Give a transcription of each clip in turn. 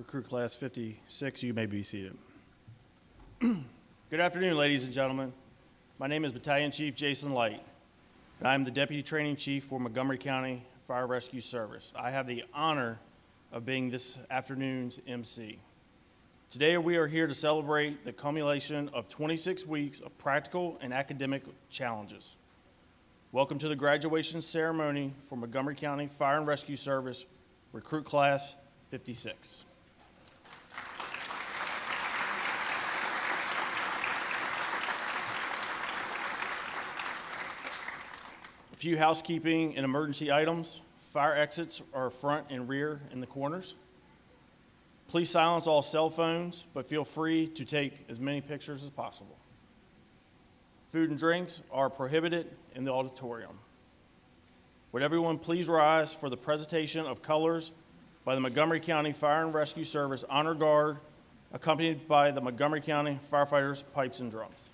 Recruit Class 56, you may be seated. Good afternoon, ladies and gentlemen. My name is Battalion Chief Jason Light, and I am the Deputy Training Chief for Montgomery County Fire Rescue Service. I have the honor of being this afternoon's MC. Today we are here to celebrate the culmination of 26 weeks of practical and academic challenges. Welcome to the graduation ceremony for Montgomery County Fire and Rescue Service, Recruit Class 56. A few housekeeping and emergency items. Fire exits are front and rear in the corners. Please silence all cell phones, but feel free to take as many pictures as possible. Food and drinks are prohibited in the auditorium. Would everyone please rise for the presentation of colors by the Montgomery County Fire and Rescue Service Honor Guard, accompanied by the Montgomery County Firefighters' Pipes and Drums.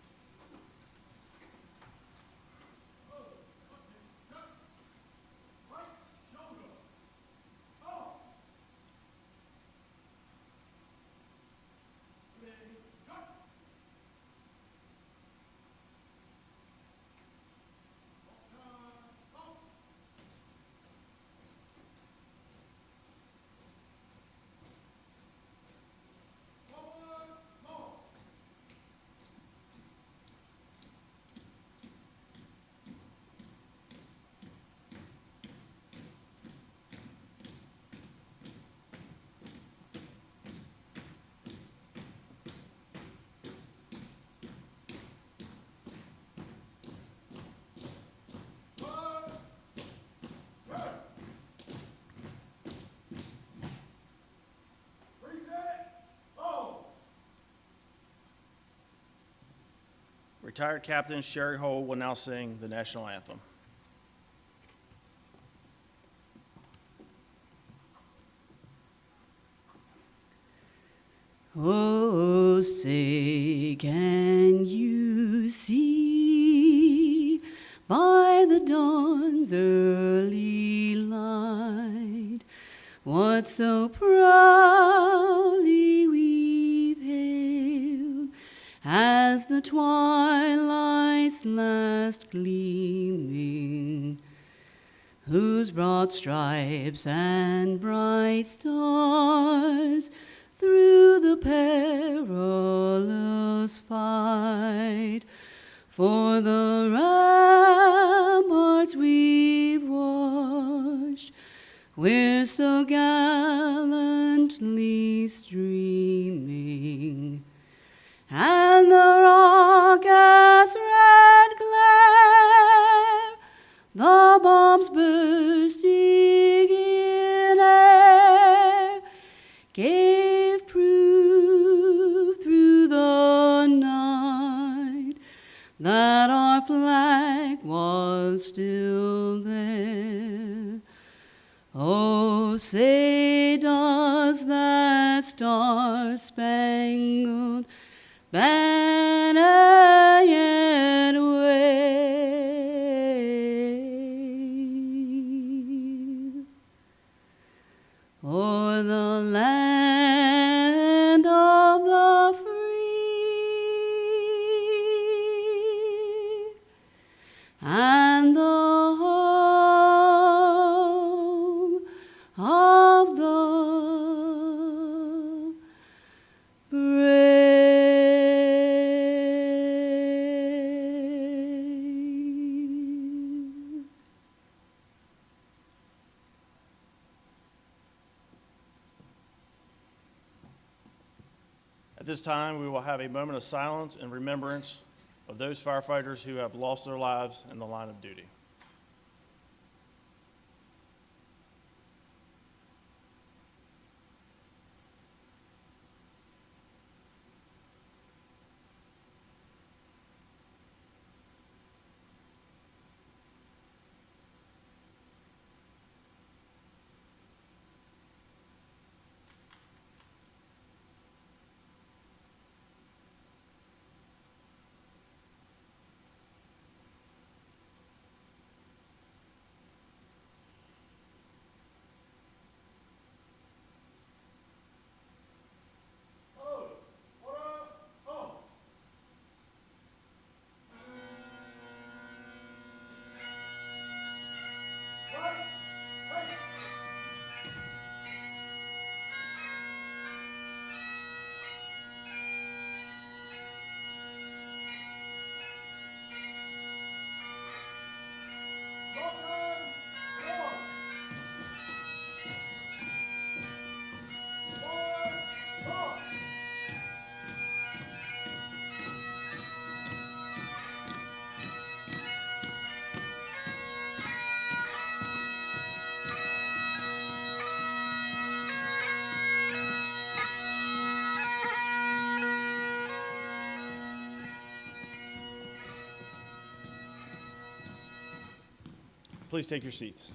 Retired Captain Sherry Hull will now sing the national anthem. Oh, say, can you see by the dawn's early light what so proudly we've hailed as the twilight's last gleaming, whose broad stripes and bright stars through the perilous fight for the ramparts we've watched, we're so gallantly streaming, and the rocket's red glare, the bombs bursting in air, gave proof through the night that our flag was still there. Oh, say, does that star-spangled banner yet wave o'er the land of the free and the home of the brave? At this time, we will have a moment of silence in remembrance of those firefighters who have lost their lives in the line of duty. Please take your seats.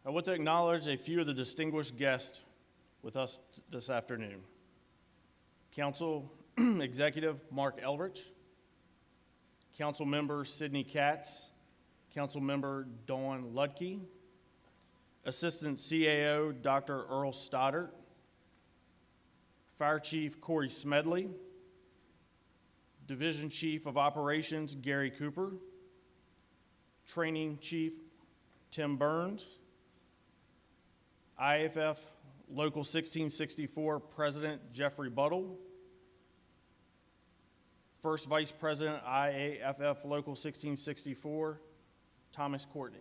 I want to acknowledge a few of the distinguished guests with us this afternoon. Council Executive Mark Elrich, Council Member Sidney Katz, Council Member Dawn Ludke, Assistant CAO Dr. Earl Stoddard, Fire Chief Corey Smedley, Division Chief of Operations Gary Cooper, Training Chief Tim Burns, IAFF Local 1664 President Jeffrey Buttle, First Vice President IAFF Local 1664 Thomas Courtney.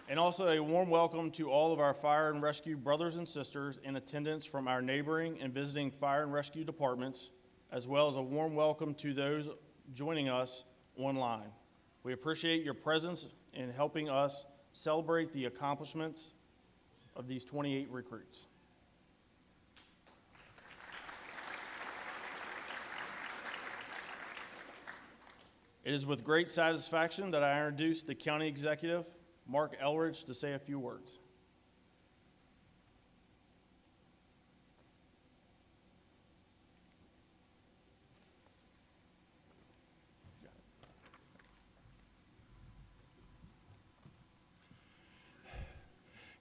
And also a warm welcome to all of our fire and rescue brothers and sisters in attendance from our neighboring and visiting fire and rescue departments, as well as a warm welcome to those joining us online. We appreciate your presence in helping us celebrate the accomplishments of these 28 recruits. It is with great satisfaction that I introduce the County Executive, Mark Elrich, to say a few words.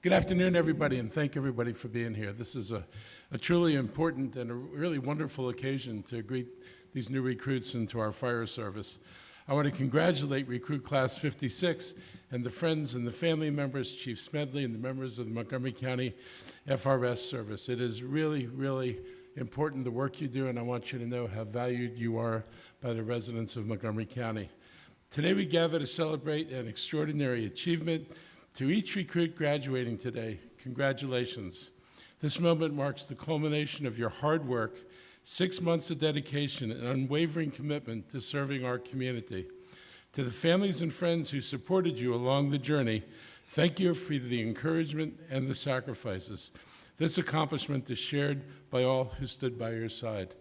Good afternoon, everybody, and thank everybody for being here. This is a truly important and a really wonderful occasion to greet these new recruits into our fire service. I want to congratulate Recruit Class 56 and the friends and the family members, Chief Smedley and the members of the Montgomery County FRS service. It is really, really important, the work you do, and I want you to know how valued you are by the residents of Montgomery County. Today we gather to celebrate an extraordinary achievement. To each recruit graduating today, congratulations. This moment marks the culmination of your hard work, 6 months of dedication, and unwavering commitment to serving our community. To the families and friends who supported you along the journey, thank you for the encouragement and the sacrifices. This accomplishment is shared by all who stood by your side.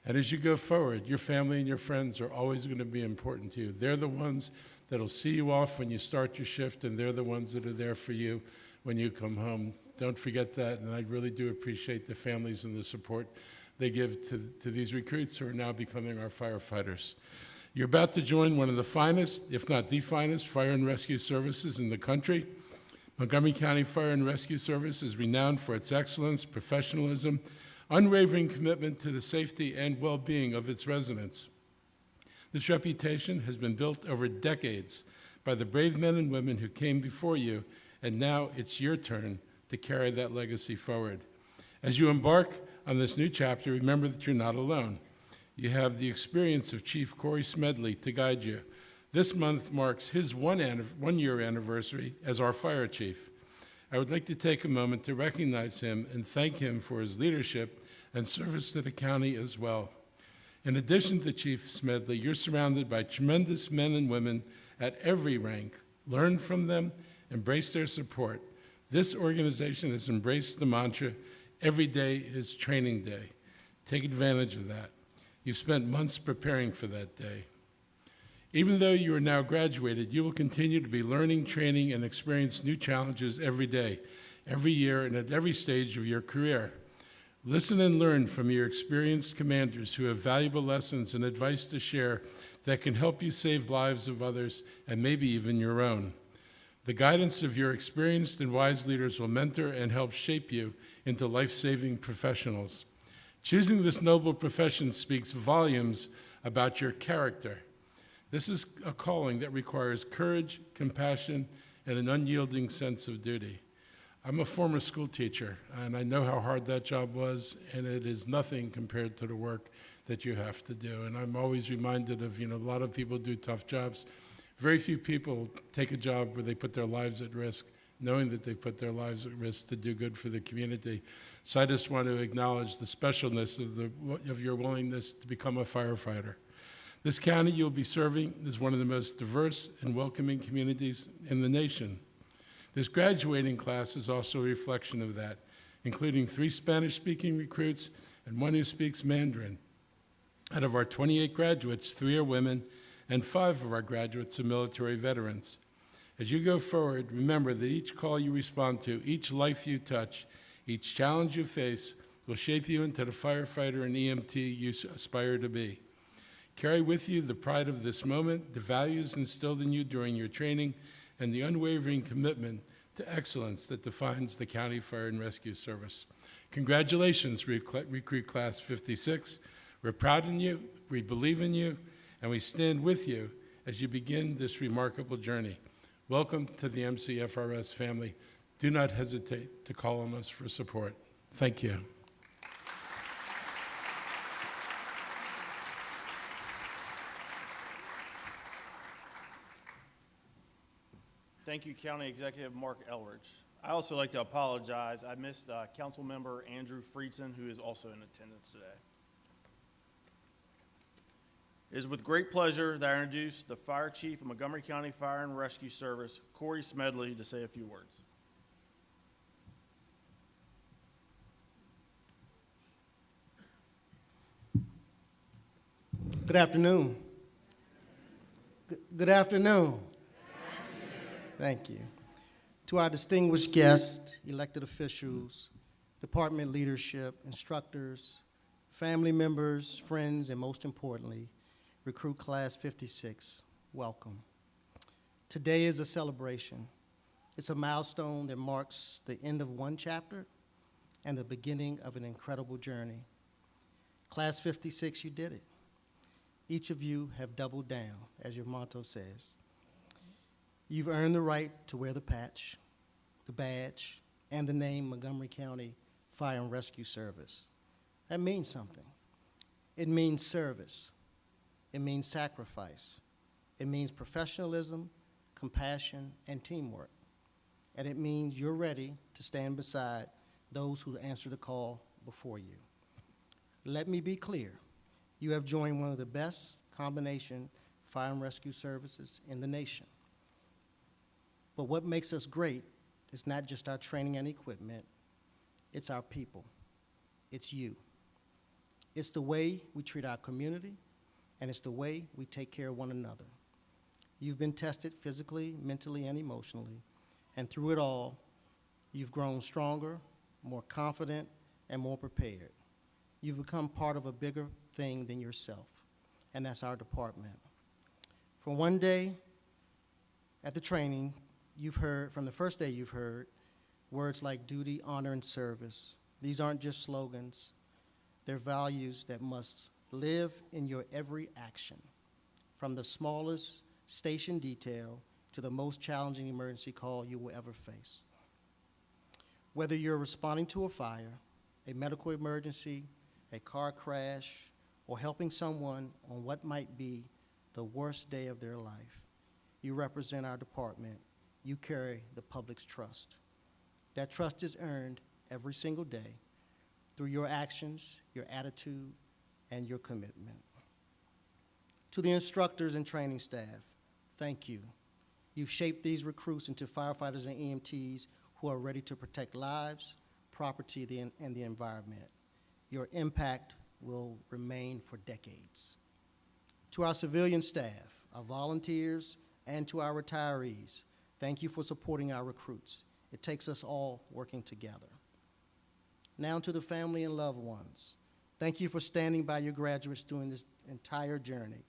And as you go forward, your family and your friends are always going to be important to you. They're the ones that'll see you off when you start your shift, and they're the ones that are there for you when you come home. Don't forget that, and I really do appreciate the families and the support they give to these recruits who are now becoming our firefighters. You're about to join one of the finest, if not the finest, fire and rescue services in the country. Montgomery County Fire and Rescue Service is renowned for its excellence, professionalism, unwavering commitment to the safety and well-being of its residents. This reputation has been built over decades by the brave men and women who came before you, and now it's your turn to carry that legacy forward. As you embark on this new chapter, remember that you're not alone. You have the experience of Chief Corey Smedley to guide you. This month marks his one-year anniversary as our fire chief. I would like to take a moment to recognize him and thank him for his leadership and service to the county as well. In addition to Chief Smedley, you're surrounded by tremendous men and women at every rank. Learn from them, embrace their support. This organization has embraced the mantra, every day is training day. Take advantage of that. You've spent months preparing for that day. Even though you are now graduated, you will continue to be learning, training, and experience new challenges every day, every year, and at every stage of your career. Listen and learn from your experienced commanders who have valuable lessons and advice to share that can help you save lives of others and maybe even your own. The guidance of your experienced and wise leaders will mentor and help shape you into life-saving professionals. Choosing this noble profession speaks volumes about your character. This is a calling that requires courage, compassion, and an unyielding sense of duty. I'm a former school teacher, and I know how hard that job was, and it is nothing compared to the work that you have to do. And I'm always reminded of, a lot of people do tough jobs. Very few people take a job where they put their lives at risk, knowing that they put their lives at risk to do good for the community. So I just want to acknowledge the specialness of your willingness to become a firefighter. This county you'll be serving is one of the most diverse and welcoming communities in the nation. This graduating class is also a reflection of that, including 3 Spanish-speaking recruits and 1 who speaks Mandarin. Out of our 28 graduates, 3 are women, and 5 of our graduates are military veterans. As you go forward, remember that each call you respond to, each life you touch, each challenge you face will shape you into the firefighter and EMT you aspire to be. Carry with you the pride of this moment, the values instilled in you during your training, and the unwavering commitment to excellence that defines the County Fire and Rescue Service. Congratulations, Recruit Class 56. We're proud in you, we believe in you, and we stand with you as you begin this remarkable journey. Welcome to the MCFRS family. Do not hesitate to call on us for support. Thank you. Thank you, County Executive Mark Elridge. I also like to apologize. I missed Council Member Andrew Friedson, who is also in attendance today. It is with great pleasure that I introduce the Fire Chief of Montgomery County Fire and Rescue Service, Corey Smedley, to say a few words. Good afternoon. Good afternoon. Thank you. To our distinguished guests, elected officials, department leadership, instructors, family members, friends, and most importantly, Recruit Class 56, welcome. Today is a celebration. It's a milestone that marks the end of one chapter and the beginning of an incredible journey. Class 56, you did it. Each of you have doubled down, as your motto says. You've earned the right to wear the patch, the badge, and the name Montgomery County Fire and Rescue Service. That means something. It means service. It means sacrifice. It means professionalism, compassion, and teamwork. And it means you're ready to stand beside those who answer the call before you. Let me be clear. You have joined one of the best combination fire and rescue services in the nation. But what makes us great is not just our training and equipment, it's our people. It's you. It's the way we treat our community, and it's the way we take care of one another. You've been tested physically, mentally, and emotionally, and through it all, you've grown stronger, more confident, and more prepared. You've become part of a bigger thing than yourself, and that's our department. From one day at the training, you've heard, from the first day you've heard, words like duty, honor, and service. These aren't just slogans. They're values that must live in your every action, from the smallest station detail to the most challenging emergency call you will ever face. Whether you're responding to a fire, a medical emergency, a car crash, or helping someone on what might be the worst day of their life, you represent our department. You carry the public's trust. That trust is earned every single day through your actions, your attitude, and your commitment. To the instructors and training staff, thank you. You've shaped these recruits into firefighters and EMTs who are ready to protect lives, property, and the environment. Your impact will remain for decades. To our civilian staff, our volunteers, and to our retirees, thank you for supporting our recruits. It takes us all working together. Now to the family and loved ones, thank you for standing by your graduates during this entire journey.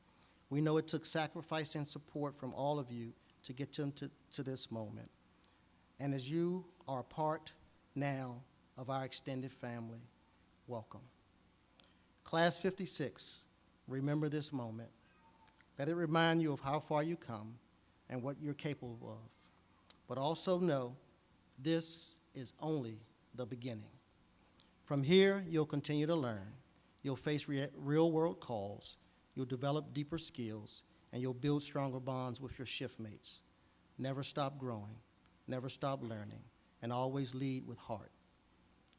We know it took sacrifice and support from all of you to get them to this moment. And as you are a part now of our extended family, welcome. Class 56, remember this moment. Let it remind you of how far you come and what you're capable of. But also know this is only the beginning. From here, you'll continue to learn. You'll face real-world calls. You'll develop deeper skills, and you'll build stronger bonds with your shift mates. Never stop growing. Never stop learning, and always lead with heart.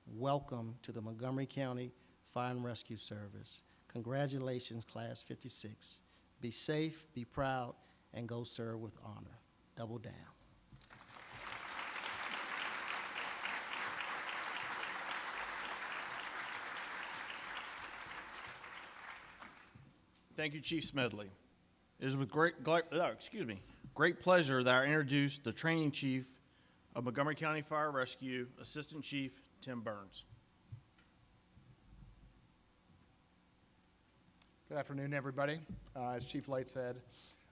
Welcome to the Montgomery County Fire and Rescue Service. Congratulations, Class 56. Be safe, be proud, and go serve with honor. Double down. Thank you, Chief Smedley. It is with great pleasure that I introduce the Training Chief of Montgomery County Fire Rescue, Assistant Chief Tim Burns. Good afternoon, everybody. As Chief Light said,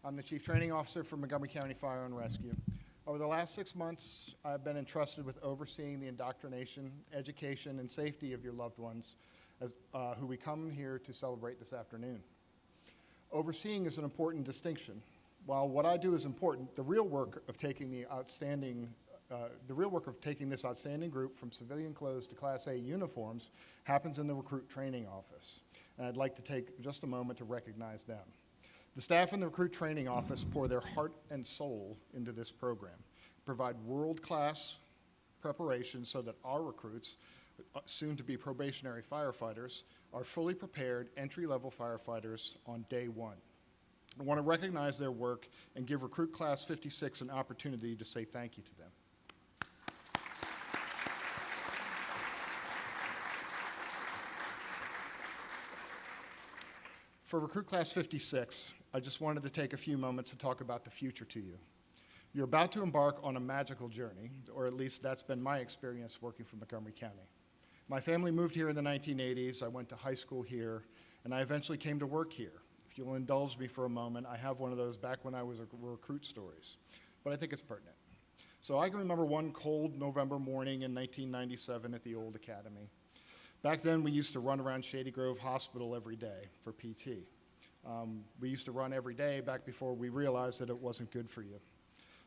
I'm the Chief Training Officer for Montgomery County Fire and Rescue. Over the last 6 months, I've been entrusted with overseeing the indoctrination, education, and safety of your loved ones, who we come here to celebrate this afternoon. Overseeing is an important distinction. While what I do is important, the real work of taking this outstanding group from civilian clothes to Class A uniforms happens in the Recruit Training Office. And I'd like to take just a moment to recognize them. The staff in the Recruit Training Office pour their heart and soul into this program, provide world-class preparation so that our recruits, soon to be probationary firefighters, are fully prepared entry-level firefighters on day one. I want to recognize their work and give Recruit Class 56 an opportunity to say thank you to them. For Recruit Class 56, I just wanted to take a few moments to talk about the future to you. You're about to embark on a magical journey, or at least that's been my experience working for Montgomery County. My family moved here in the 1980s. I went to high school here, and I eventually came to work here. If you'll indulge me for a moment, I have one of those back when I was a recruit stories, but I think it's pertinent. So I can remember one cold November morning in 1997 at the old academy. Back then, we used to run around Shady Grove Hospital every day for PT. We used to run every day back before we realized that it wasn't good for you.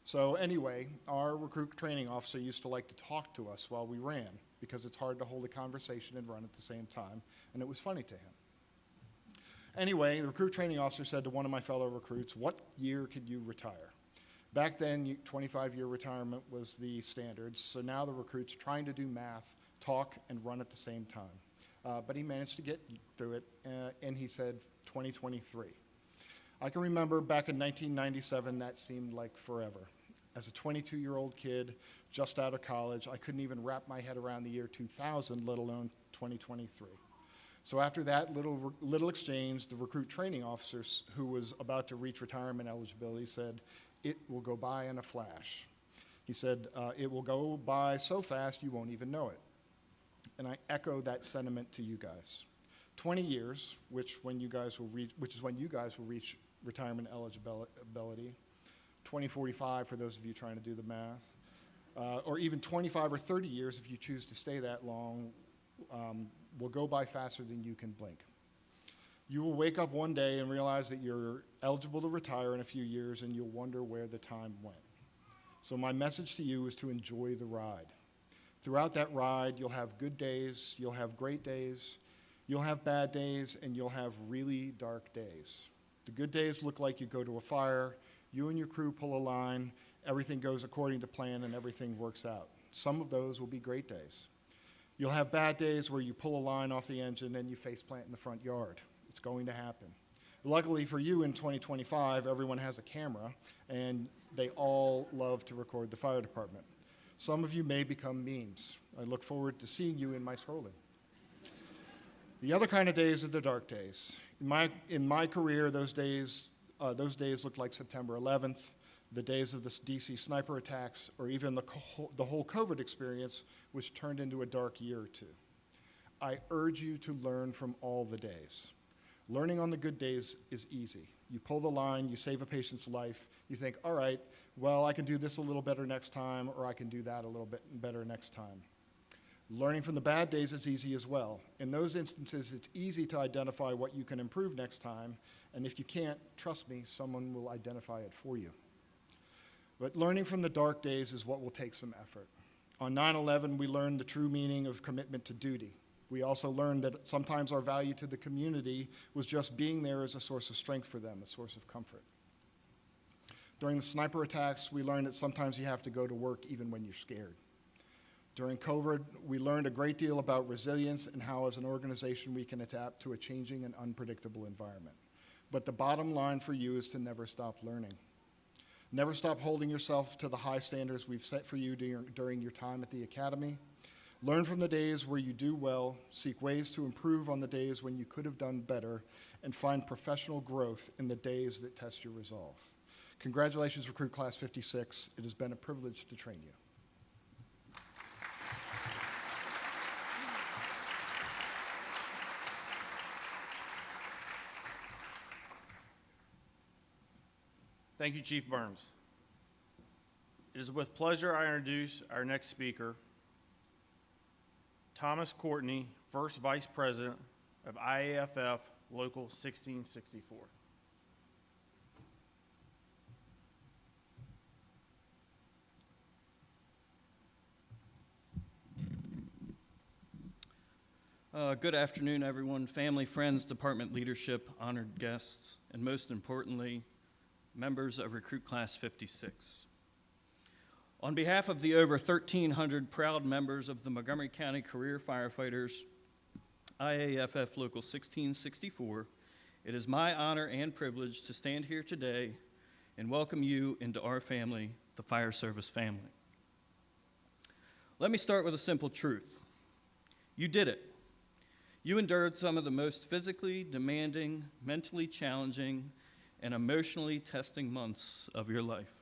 So anyway, our recruit training officer used to like to talk to us while we ran because it's hard to hold a conversation and run at the same time, and it was funny to him. Anyway, the recruit training officer said to one of my fellow recruits, "What year could you retire?" Back then, 25-year retirement was the standard, so now the recruit's trying to do math, talk, and run at the same time. But he managed to get through it, and he said 2023. I can remember back in 1997, that seemed like forever. As a 22-year-old kid, just out of college, I couldn't even wrap my head around the year 2000, let alone 2023. So after that little exchange, the recruit training officer, who was about to reach retirement eligibility, said, "It will go by in a flash." He said, "It will go by so fast you won't even know it." And I echo that sentiment to you guys. 20 years, which is when you guys will reach retirement eligibility, 2045 for those of you trying to do the math, or even 25 or 30 years if you choose to stay that long, will go by faster than you can blink. You will wake up one day and realize that you're eligible to retire in a few years, and you'll wonder where the time went. So my message to you is to enjoy the ride. Throughout that ride, you'll have good days, you'll have great days, you'll have bad days, and you'll have really dark days. The good days look like you go to a fire, you and your crew pull a line, everything goes according to plan, and everything works out. Some of those will be great days. You'll have bad days where you pull a line off the engine and you face plant in the front yard. It's going to happen. Luckily for you, in 2025, everyone has a camera, and they all love to record the fire department. Some of you may become memes. I look forward to seeing you in my scrolling. The other kind of days are the dark days. In my career, those days looked like September 11th, the days of the DC sniper attacks, or even the whole COVID experience, which turned into a dark year or two. I urge you to learn from all the days. Learning on the good days is easy. You pull the line, you save a patient's life, you think, all right, well, I can do this a little better next time, or I can do that a little bit better next time. Learning from the bad days is easy as well. In those instances, it's easy to identify what you can improve next time, and if you can't, trust me, someone will identify it for you. But learning from the dark days is what will take some effort. On 9/11, we learned the true meaning of commitment to duty. We also learned that sometimes our value to the community was just being there as a source of strength for them, a source of comfort. During the sniper attacks, we learned that sometimes you have to go to work even when you're scared. During COVID, we learned a great deal about resilience and how, as an organization, we can adapt to a changing and unpredictable environment. But the bottom line for you is to never stop learning. Never stop holding yourself to the high standards we've set for you during your time at the academy. Learn from the days where you do well, seek ways to improve on the days when you could have done better, and find professional growth in the days that test your resolve. Congratulations, Recruit Class 56. It has been a privilege to train you. Thank you, Chief Burns. It is with pleasure I introduce our next speaker, Thomas Courtney, First Vice President of IAFF Local 1664. Good afternoon, everyone, family, friends, department leadership, honored guests, and most importantly, members of Recruit Class 56. On behalf of the over 1,300 proud members of the Montgomery County Career Firefighters, IAFF Local 1664, it is my honor and privilege to stand here today and welcome you into our family, the Fire Service family. Let me start with a simple truth. You did it. You endured some of the most physically demanding, mentally challenging, and emotionally testing months of your life.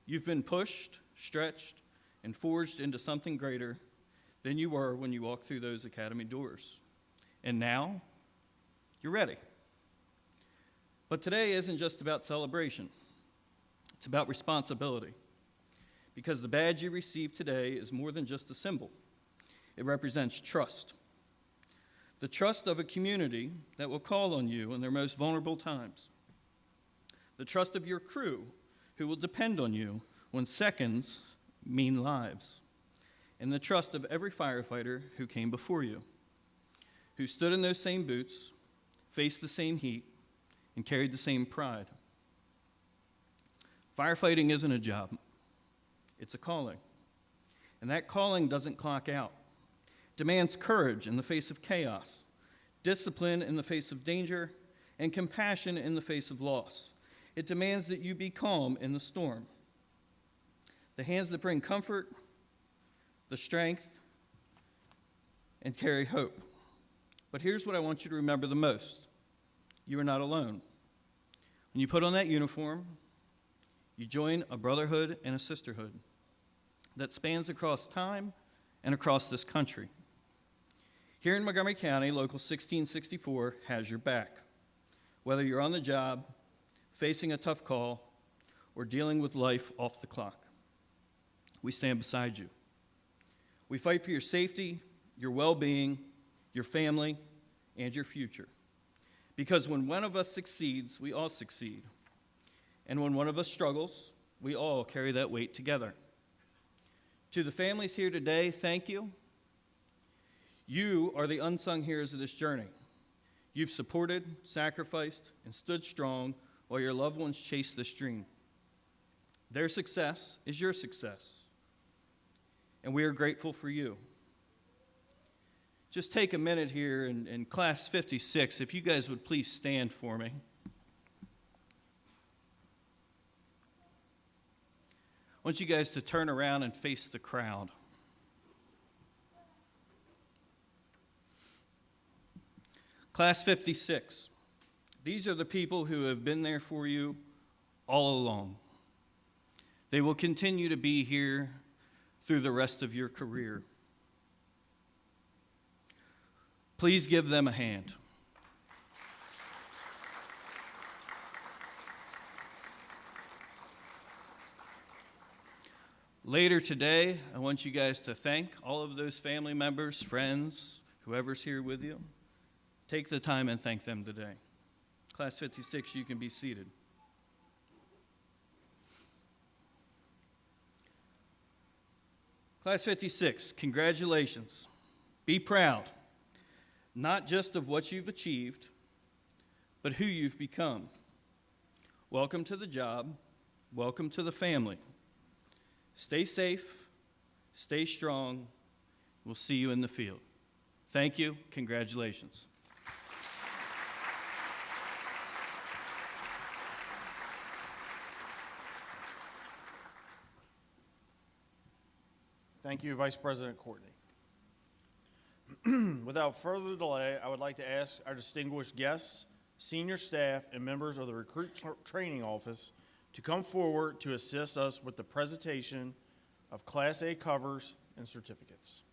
You've been pushed, stretched, and forged into something greater than you were when you walked through those academy doors. And now, you're ready. But today isn't just about celebration. It's about responsibility. Because the badge you receive today is more than just a symbol. It represents trust. The trust of a community that will call on you in their most vulnerable times. The trust of your crew who will depend on you when seconds mean lives. And the trust of every firefighter who came before you, who stood in those same boots, faced the same heat, and carried the same pride. Firefighting isn't a job, it's a calling. And that calling doesn't clock out. Demands courage in the face of chaos, discipline in the face of danger, and compassion in the face of loss. It demands that you be calm in the storm. The hands that bring comfort, the strength, and carry hope. But here's what I want you to remember the most. You are not alone. When you put on that uniform, you join a brotherhood and a sisterhood that spans across time and across this country. Here in Montgomery County, Local 1664 has your back. Whether you're on the job, facing a tough call, or dealing with life off the clock, we stand beside you. We fight for your safety, your well-being, your family, and your future. Because when one of us succeeds, we all succeed. And when one of us struggles, we all carry that weight together. To the families here today, thank you. You are the unsung heroes of this journey. You've supported, sacrificed, and stood strong while your loved ones chased this dream. Their success is your success, and we are grateful for you. Just take a minute here in Class 56, if you guys would please stand for me. I want you guys to turn around and face the crowd. Class 56, these are the people who have been there for you all along. They will continue to be here through the rest of your career. Please give them a hand. Later today, I want you guys to thank all of those family members, friends, whoever's here with you. Take the time and thank them today. Class 56, you can be seated. Class 56, congratulations. Be proud, not just of what you've achieved, but who you've become. Welcome to the job. Welcome to the family. Stay safe, stay strong. We'll see you in the field. Thank you. Congratulations. Thank you, Vice President Courtney. Without further delay, I would like to ask our distinguished guests, senior staff, and members of the Training Office to come forward to assist us with the presentation of Class A covers and certificates.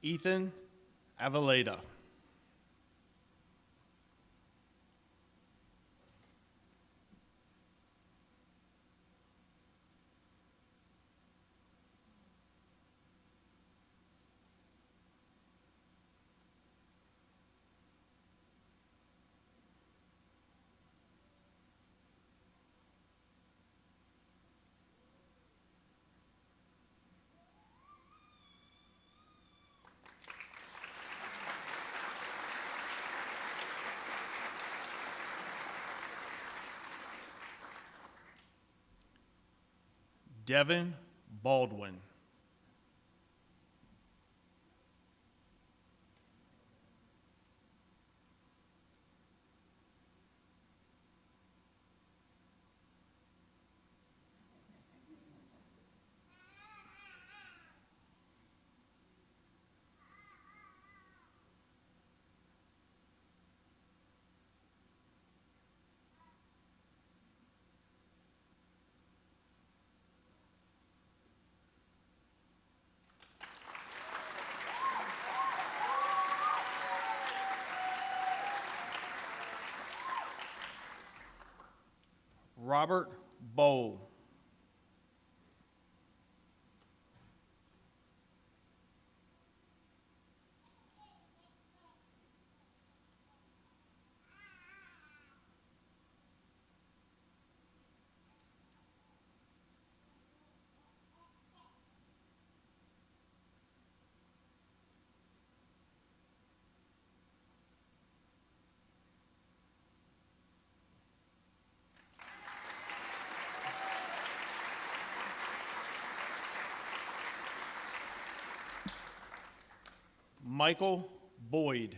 Ethan Aveleda. Devin Baldwin. Robert Bowl. Michael Boyd.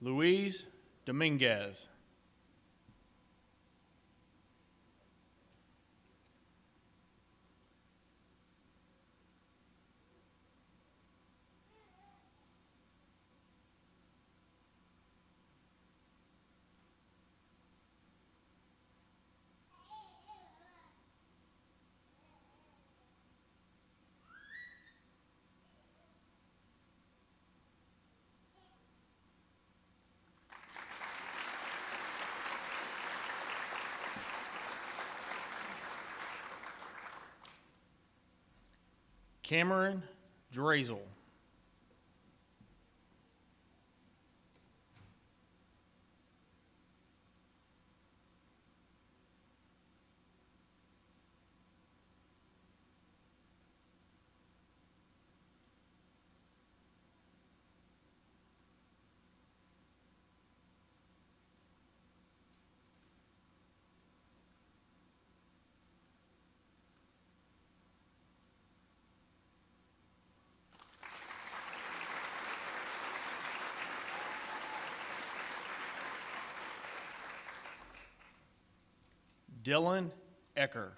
Luis Dominguez. Cameron Drazel. Dylan Ecker.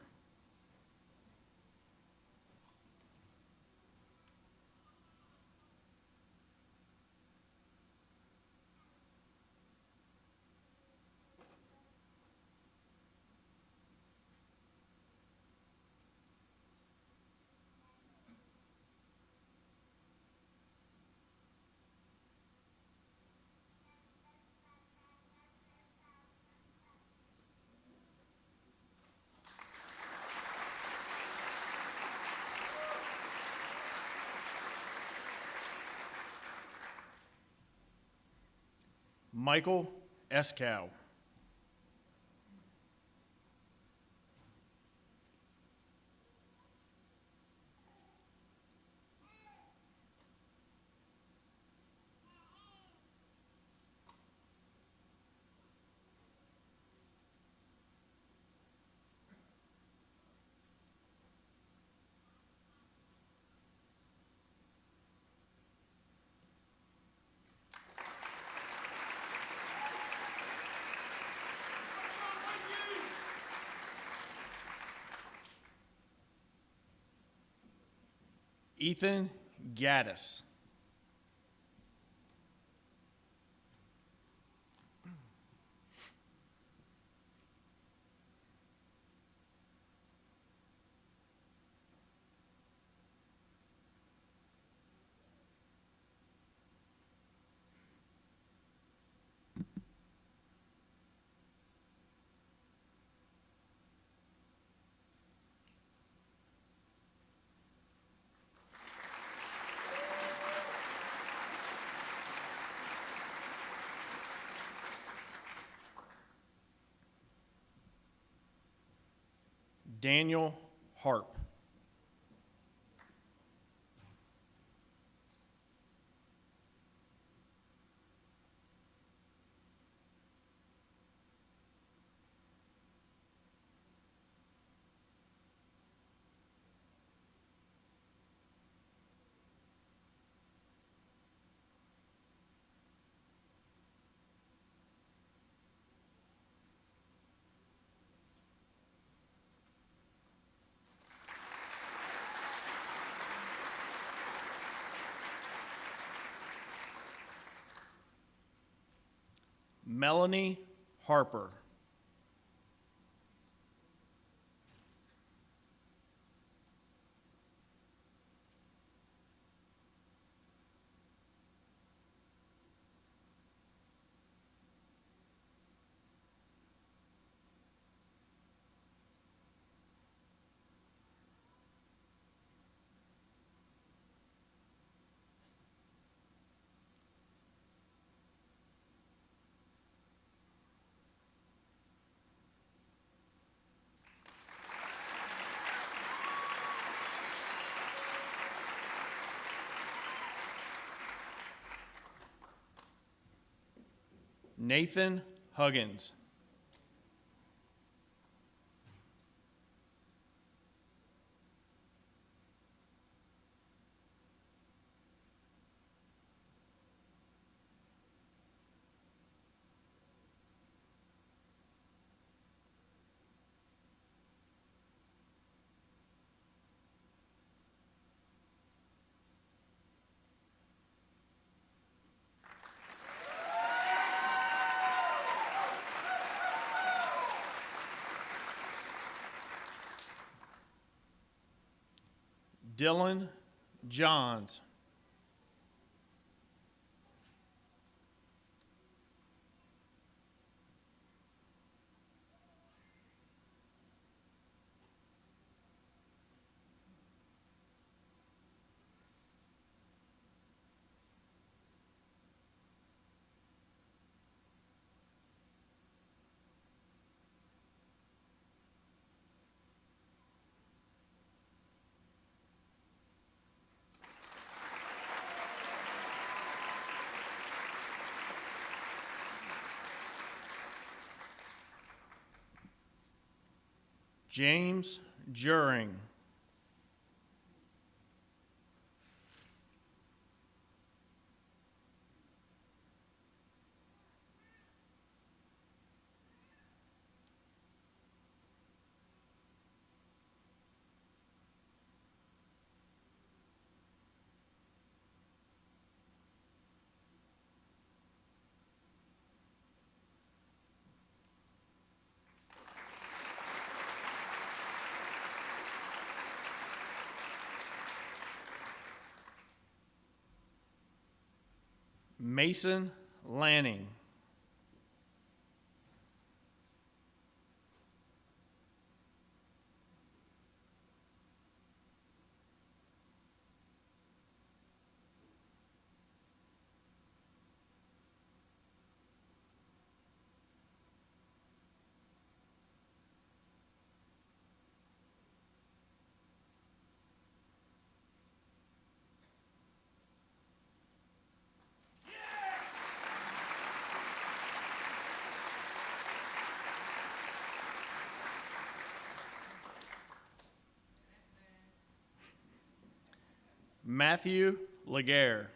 Michael Eskow. Ethan Gaddis. Daniel Harp. Melanie Harper. Nathan Huggins. Dylan Johns. James Juring. Mason Lanning. Matthew Laguerre.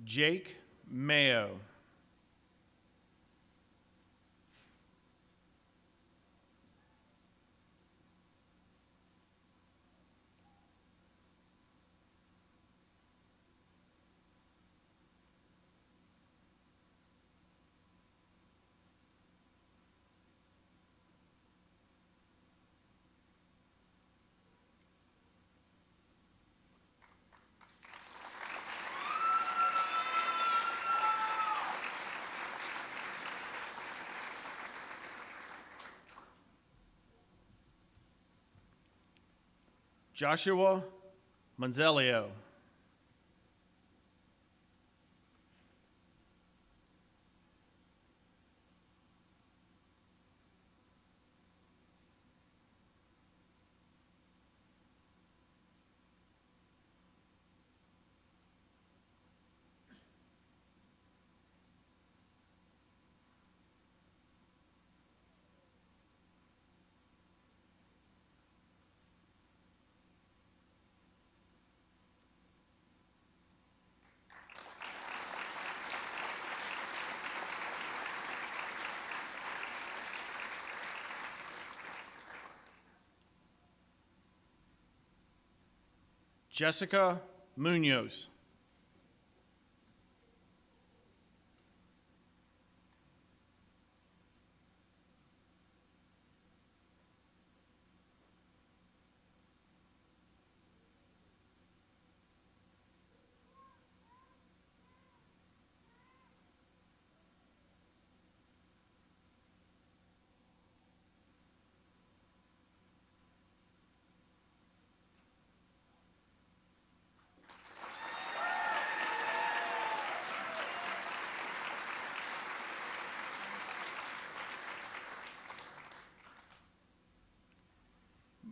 Jake Mayo. Joshua Manzelio. Jessica Munoz.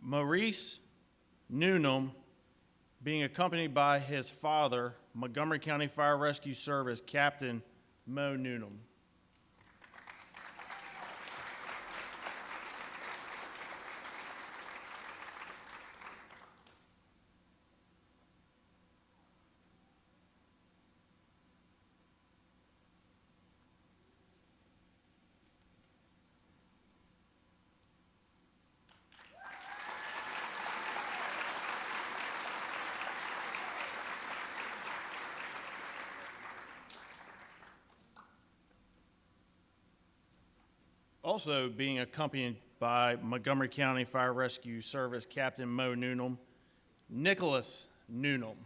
Maurice Newnham, being accompanied by his father, Montgomery County Fire Rescue Service Captain Mo Newnham. Also being accompanied by Montgomery County Fire Rescue Service Captain Mo Newnham, Nicholas Newnham.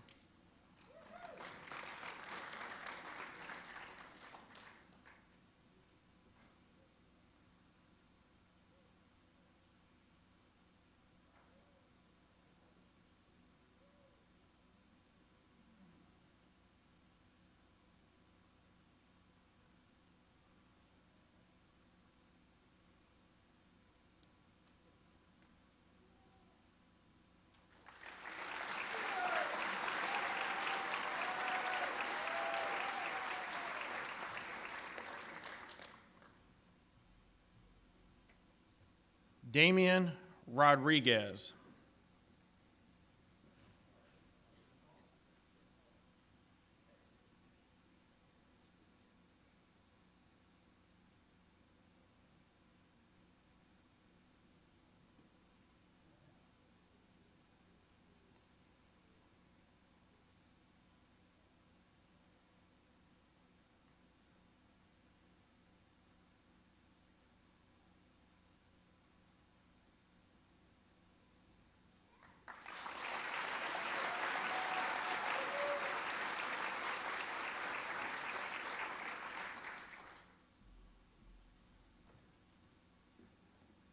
Damian Rodriguez.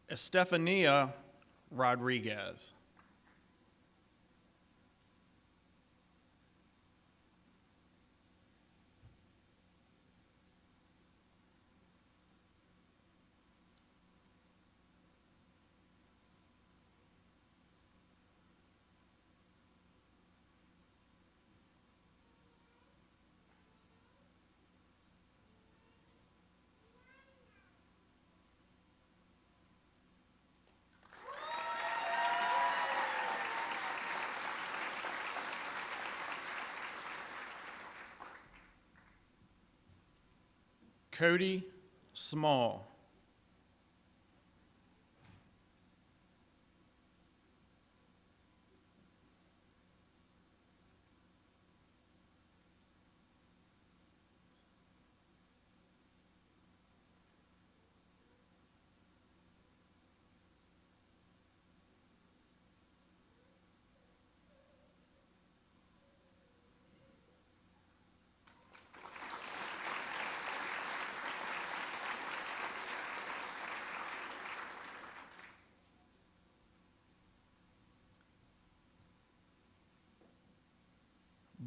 Estefania Rodriguez. Cody Small.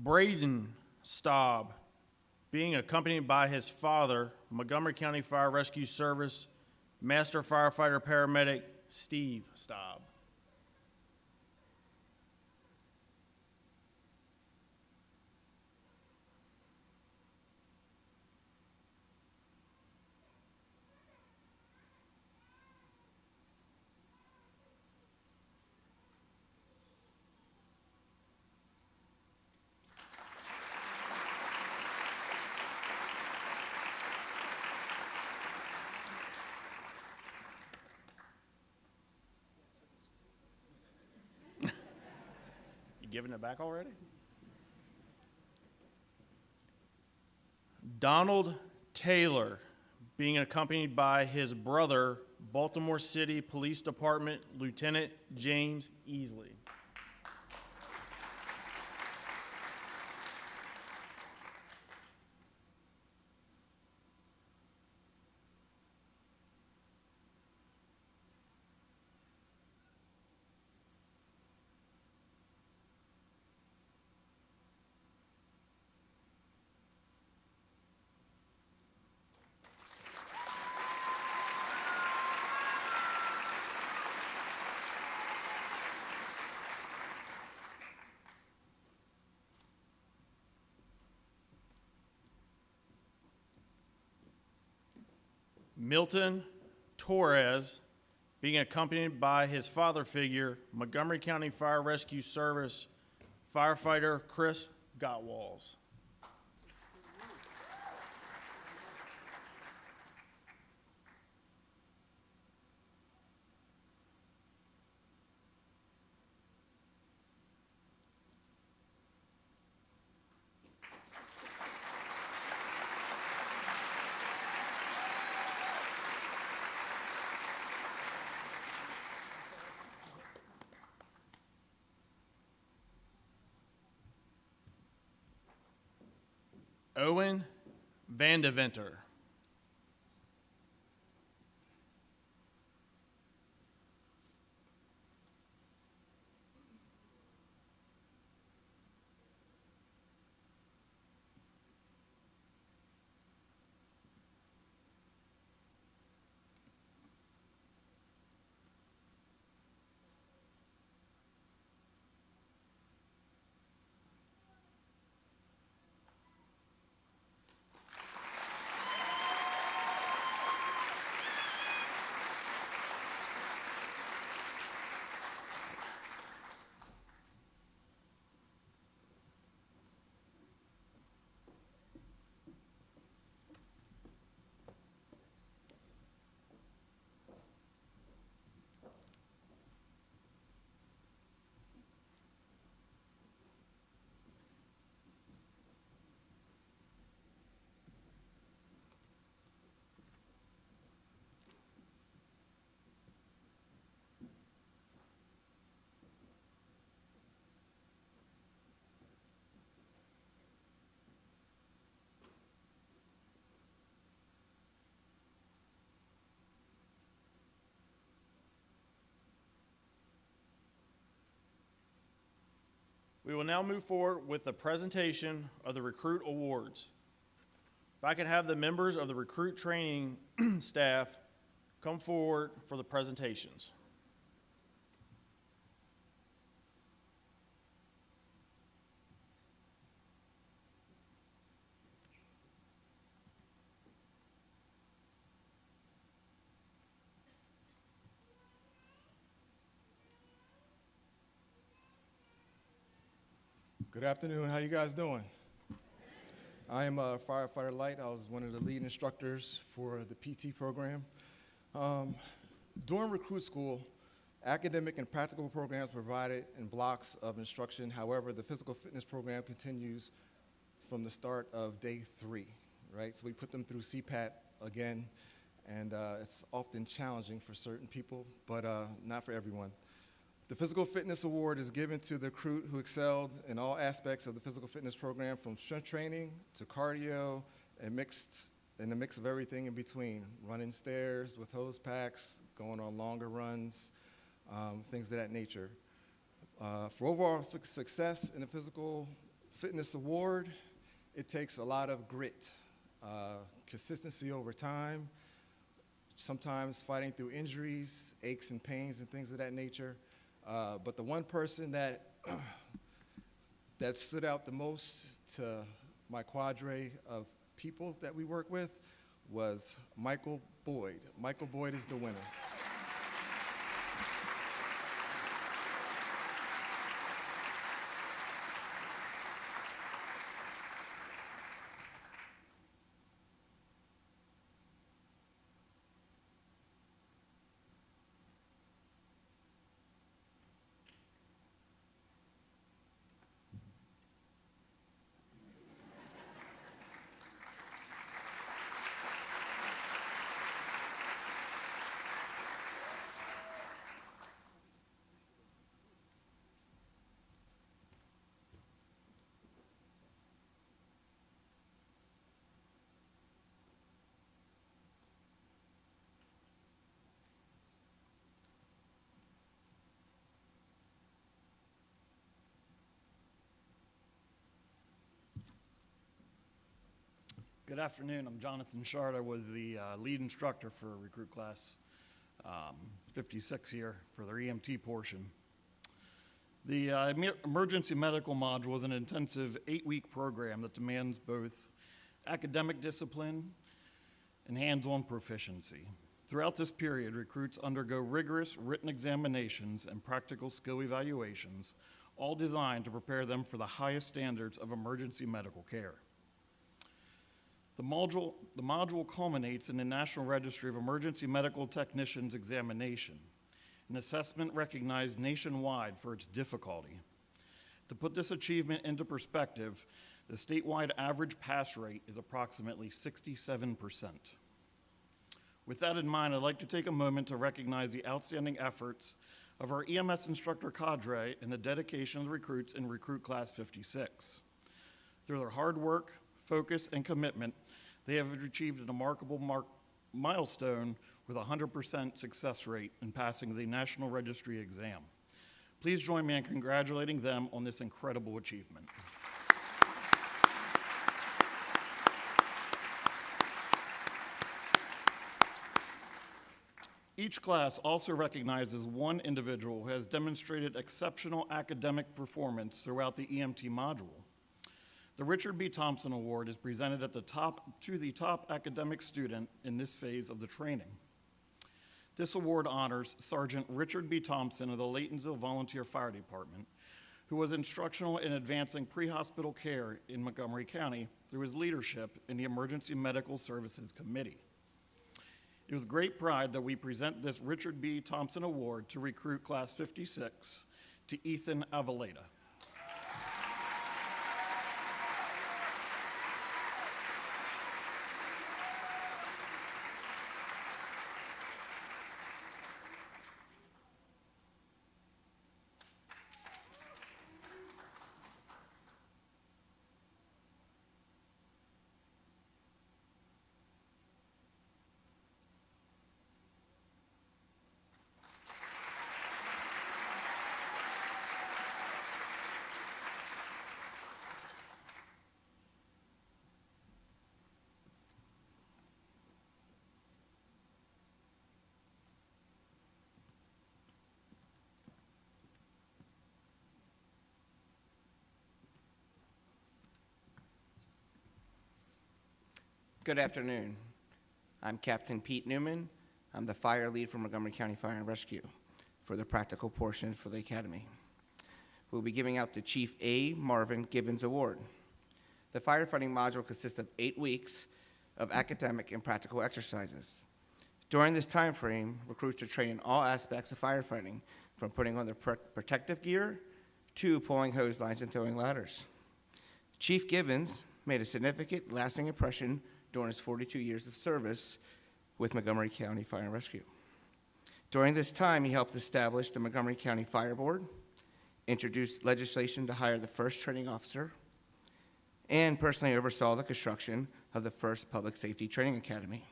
Braden Staub, being accompanied by his father, Montgomery County Fire Rescue Service, Master Firefighter Paramedic Steve Staub. You giving it back already? Donald Taylor, being accompanied by his brother, Baltimore City Police Department Lieutenant James Easley. Milton Torres, being accompanied by his father figure, Montgomery County Fire Rescue Service firefighter Chris Gottwalls. Owen Vandeventer. We will now move forward with the presentation of the recruit awards. If I could have the members of the recruit training staff come forward for the presentations. Good afternoon. How you guys doing? I am a firefighter light. I was one of the lead instructors for the PT program. During recruit school, academic and practical programs provided in blocks of instruction. However, the physical fitness program continues from the start of day 3, right? So we put them through CPAT again, and it's often challenging for certain people, but not for everyone. The Physical Fitness Award is given to the recruit who excelled in all aspects of the physical fitness program, from strength training to cardio and a mix of everything in between, running stairs with hose packs, going on longer runs, things of that nature. For overall success in the Physical Fitness Award, it takes a lot of grit, consistency over time, sometimes fighting through injuries, aches and pains and things of that nature. But the one person that that stood out the most to my cadre of people that we work with was Michael Boyd. Michael Boyd is the winner. Good afternoon. I'm Jonathan Shard. I was the lead instructor for recruit class 56 here for their EMT portion. The emergency medical module is an intensive 8-week program that demands both academic discipline and hands-on proficiency. Throughout this period, recruits undergo rigorous written examinations and practical skill evaluations, all designed to prepare them for the highest standards of emergency medical care. The module culminates in the National Registry of Emergency Medical Technicians examination, an assessment recognized nationwide for its difficulty. To put this achievement into perspective, the statewide average pass rate is approximately 67%. With that in mind, I'd like to take a moment to recognize the outstanding efforts of our EMS instructor cadre and the dedication of the recruits in Recruit Class 56. Through their hard work, focus, and commitment, they have achieved a remarkable milestone with a 100% success rate in passing the National Registry exam. Please join me in congratulating them on this incredible achievement. Each class also recognizes one individual who has demonstrated exceptional academic performance throughout the EMT module. The Richard B. Thompson Award is presented to the top academic student in this phase of the training. This award honors Sergeant Richard B. Thompson of the Laytonsville Volunteer Fire Department, who was instructional in advancing pre-hospital care in Montgomery County through his leadership in the Emergency Medical Services Committee. It is with great pride that we present this Richard B. Thompson Award to Recruit Class 56 to Ethan Avaleda. Good afternoon. I'm Captain Pete Newman. I'm the fire lead for Montgomery County Fire and Rescue for the practical portion for the Academy. We'll be giving out the Chief A. Marvin Gibbons Award. The firefighting module consists of 8 weeks of academic and practical exercises. During this time frame, recruits are trained in all aspects of firefighting, from putting on their protective gear to pulling hose lines and throwing ladders. Chief Gibbons made a significant, lasting impression during his 42 years of service with Montgomery County Fire and Rescue. During this time, he helped establish the Montgomery County Fire Board, introduced legislation to hire the first training officer, and personally oversaw the construction of the first public safety training academy.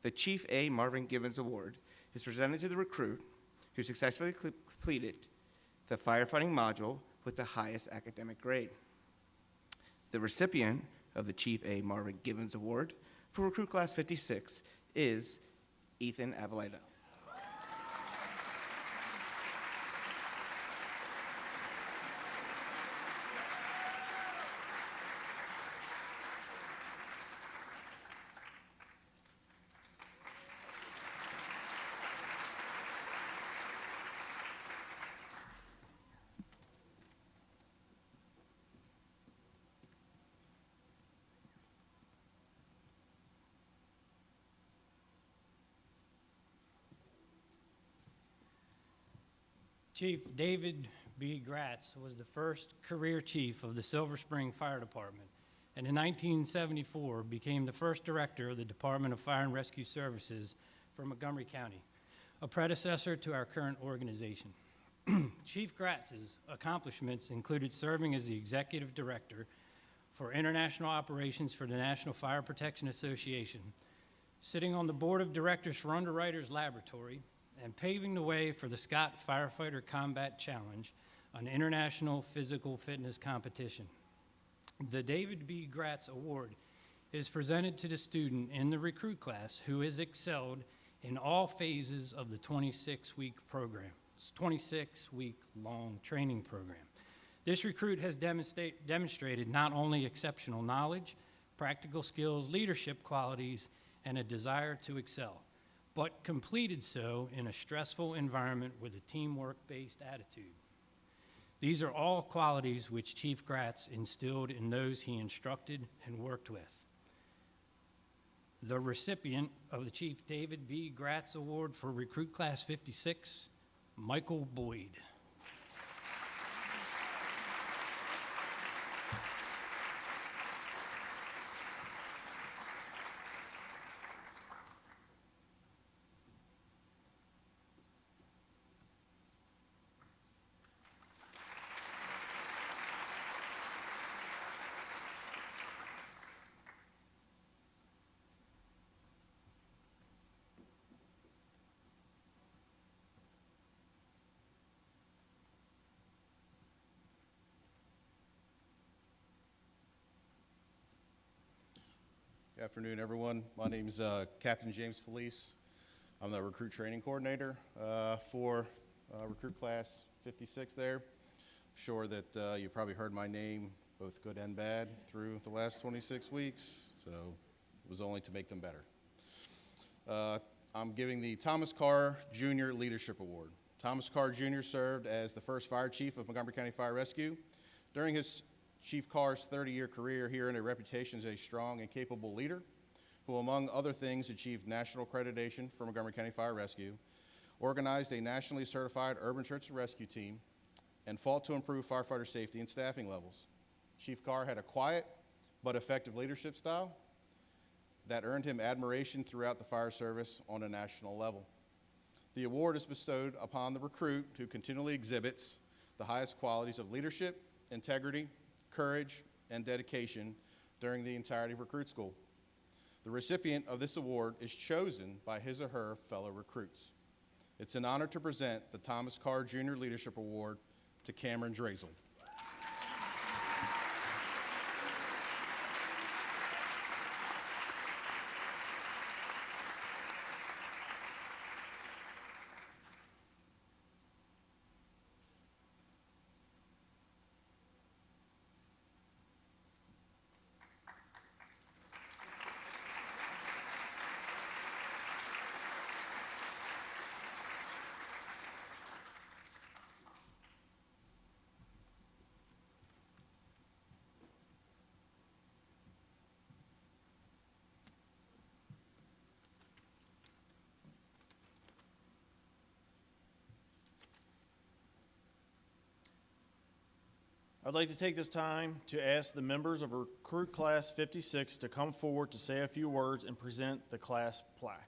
The Chief A. Marvin Gibbons Award is presented to the recruit who successfully completed the firefighting module with the highest academic grade. The recipient of the Chief A. Marvin Gibbons Award for Recruit Class 56 is Ethan Avaleta. Chief David B. Gratz was the first career chief of the Silver Spring Fire Department, and in 1974 became the first director of the Department of Fire and Rescue Services for Montgomery County, a predecessor to our current organization. Chief Gratz's accomplishments included serving as the executive director for international operations for the National Fire Protection Association, sitting on the board of directors for Underwriters Laboratory, and paving the way for the Scott Firefighter Combat Challenge, an international physical fitness competition. The David B. Gratz Award is presented to the student in the recruit class who has excelled in all phases of the 26-week program, 26-week long training program. This recruit has demonstrated not only exceptional knowledge, practical skills, leadership qualities, and a desire to excel, but completed so in a stressful environment with a teamwork-based attitude. These are all qualities which Chief Gratz instilled in those he instructed and worked with. The recipient of the Chief David B. Gratz Award for Recruit Class 56, Michael Boyd. Good afternoon, everyone. My name is Captain James Felice. I'm the recruit training coordinator for Recruit Class 56 there. I'm sure that you probably heard my name, both good and bad, through the last 26 weeks, so it was only to make them better. I'm giving the Thomas Carr Jr. Leadership Award. Thomas Carr Jr. served as the first fire chief of Montgomery County Fire Rescue. During his Chief Carr's 30-year career, he earned a reputation as a strong and capable leader who, among other things, achieved national accreditation for Montgomery County Fire Rescue, organized a nationally certified urban search and rescue team, and fought to improve firefighter safety and staffing levels. Chief Carr had a quiet but effective leadership style that earned him admiration throughout the fire service on a national level. The award is bestowed upon the recruit who continually exhibits the highest qualities of leadership, integrity, courage, and dedication during the entirety of recruit school. The recipient of this award is chosen by his or her fellow recruits. It's an honor to present the Thomas Carr Jr. Leadership Award to Cameron Drazel. I'd like to take this time to ask the members of Recruit Class 56 to come forward to say a few words and present the class plaque.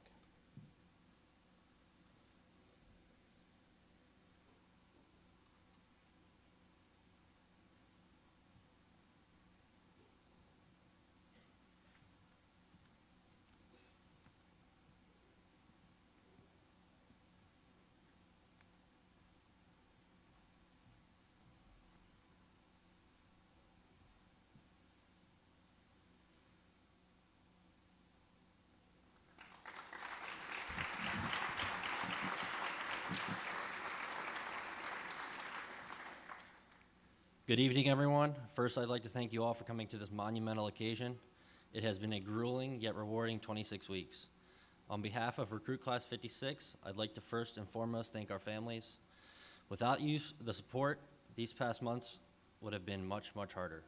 Good evening, everyone. First, I'd like to thank you all for coming to this monumental occasion. It has been a grueling yet rewarding 26 weeks. On behalf of Recruit Class 56, I'd like to first and foremost thank our families. Without you, the support, these past months would have been much, much harder.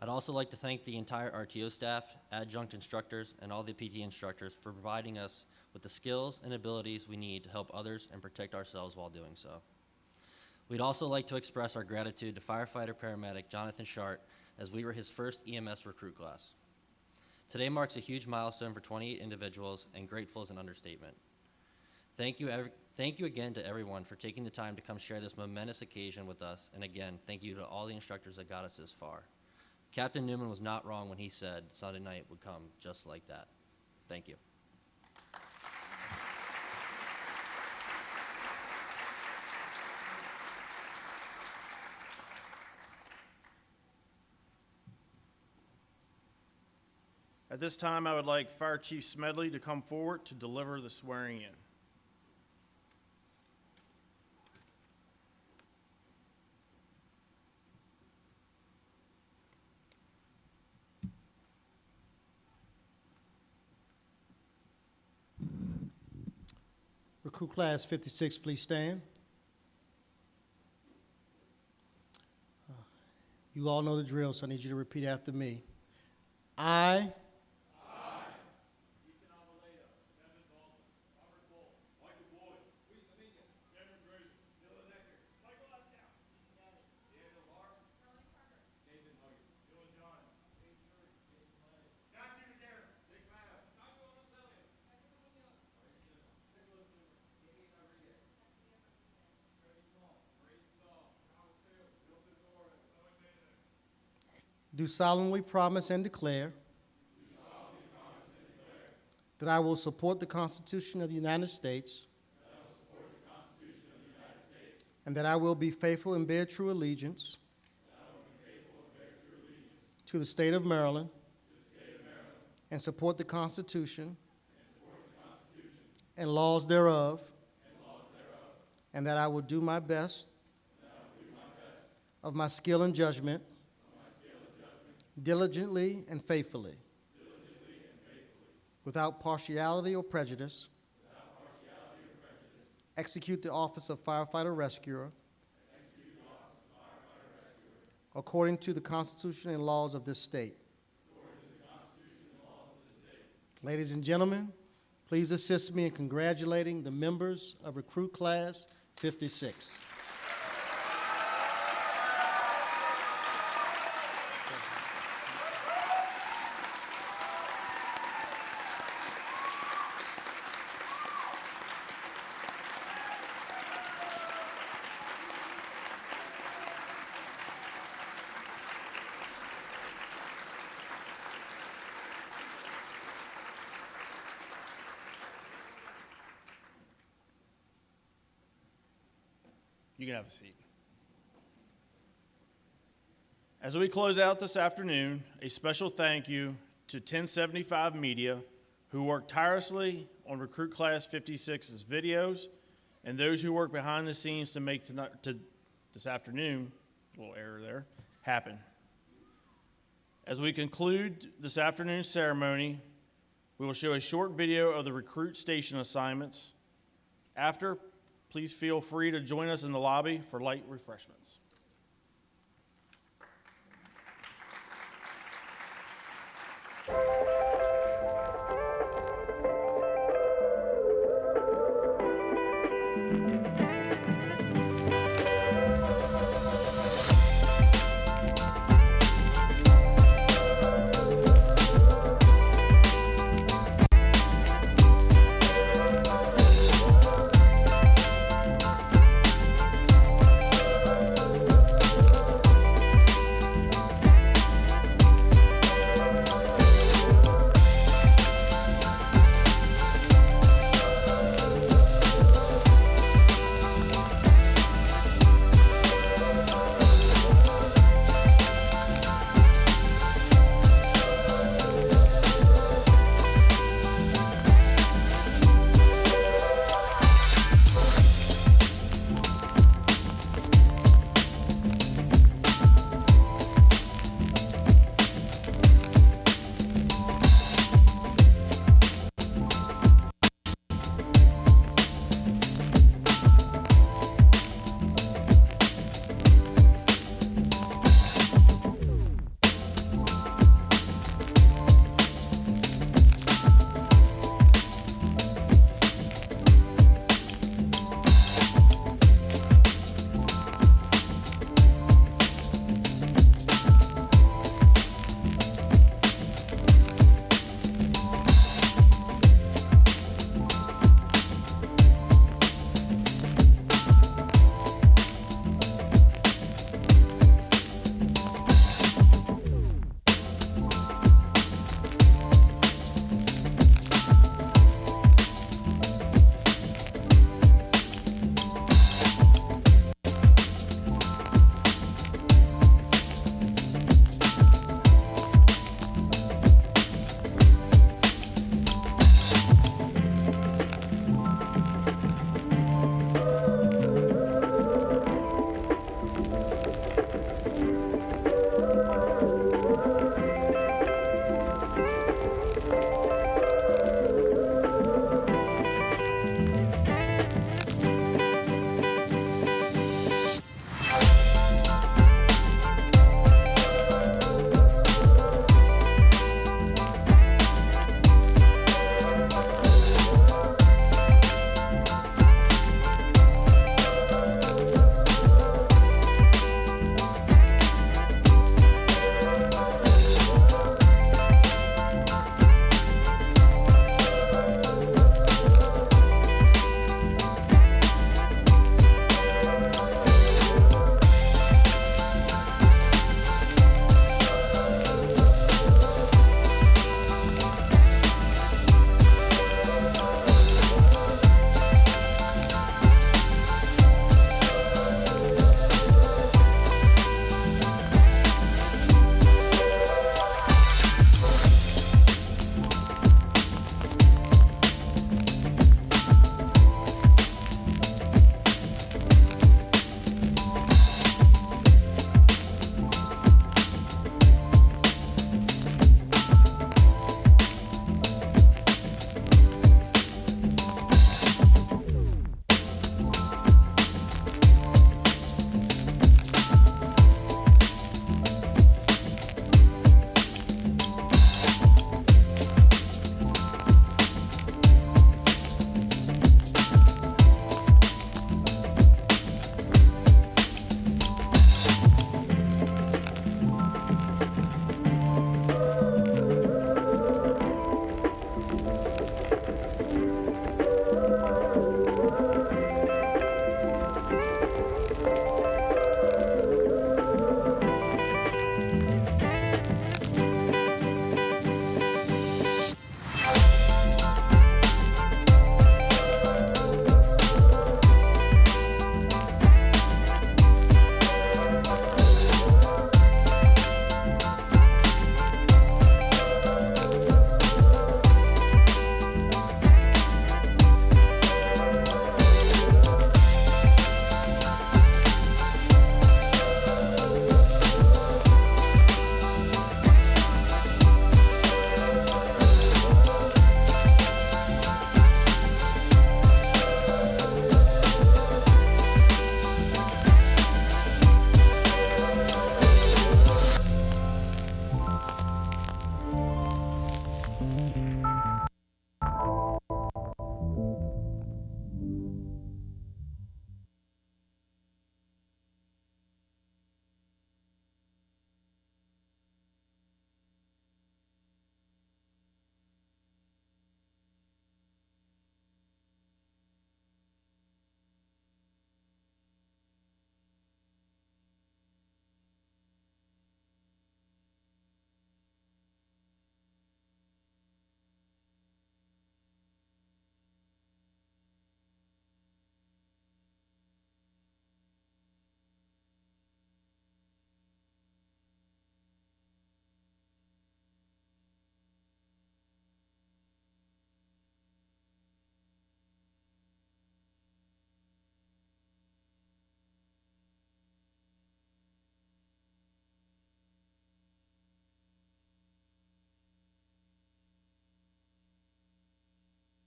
I'd also like to thank the entire RTO staff, adjunct instructors, and all the PT instructors for providing us with the skills and abilities we need to help others and protect ourselves while doing so. We'd also like to express our gratitude to firefighter paramedic Jonathan Shart, as we were his first EMS recruit class. Today marks a huge milestone for 28 individuals, and grateful is an understatement. Thank you again to everyone for taking the time to come share this momentous occasion with us, and again, thank you to all the instructors that got us this far. Captain Newman was not wrong when he said Sunday night would come just like that. Thank you. At this time, I would like Fire Chief Smedley to come forward to deliver the swearing in. Recruit Class 56, please stand. You all know the drill, so I need you to repeat after me. I do solemnly promise and declare that I will support the Constitution of the United States and that I will be faithful and bear true allegiance to the state of Maryland and support the Constitution and laws thereof, and that I will do my best of my skill and judgment diligently and faithfully, without partiality or prejudice, execute the office of firefighter rescuer according to the Constitution and laws of this state. Ladies and gentlemen, please assist me in congratulating the members of Recruit Class 56. You can have a seat. As we close out this afternoon, a special thank you to 1075 Media, who worked tirelessly on Recruit Class 56's videos, and those who work behind the scenes to make this afternoon, a little error there, happen. As we conclude this afternoon's ceremony, we will show a short video of the recruit station assignments. After, please feel free to join us in the lobby for light refreshments.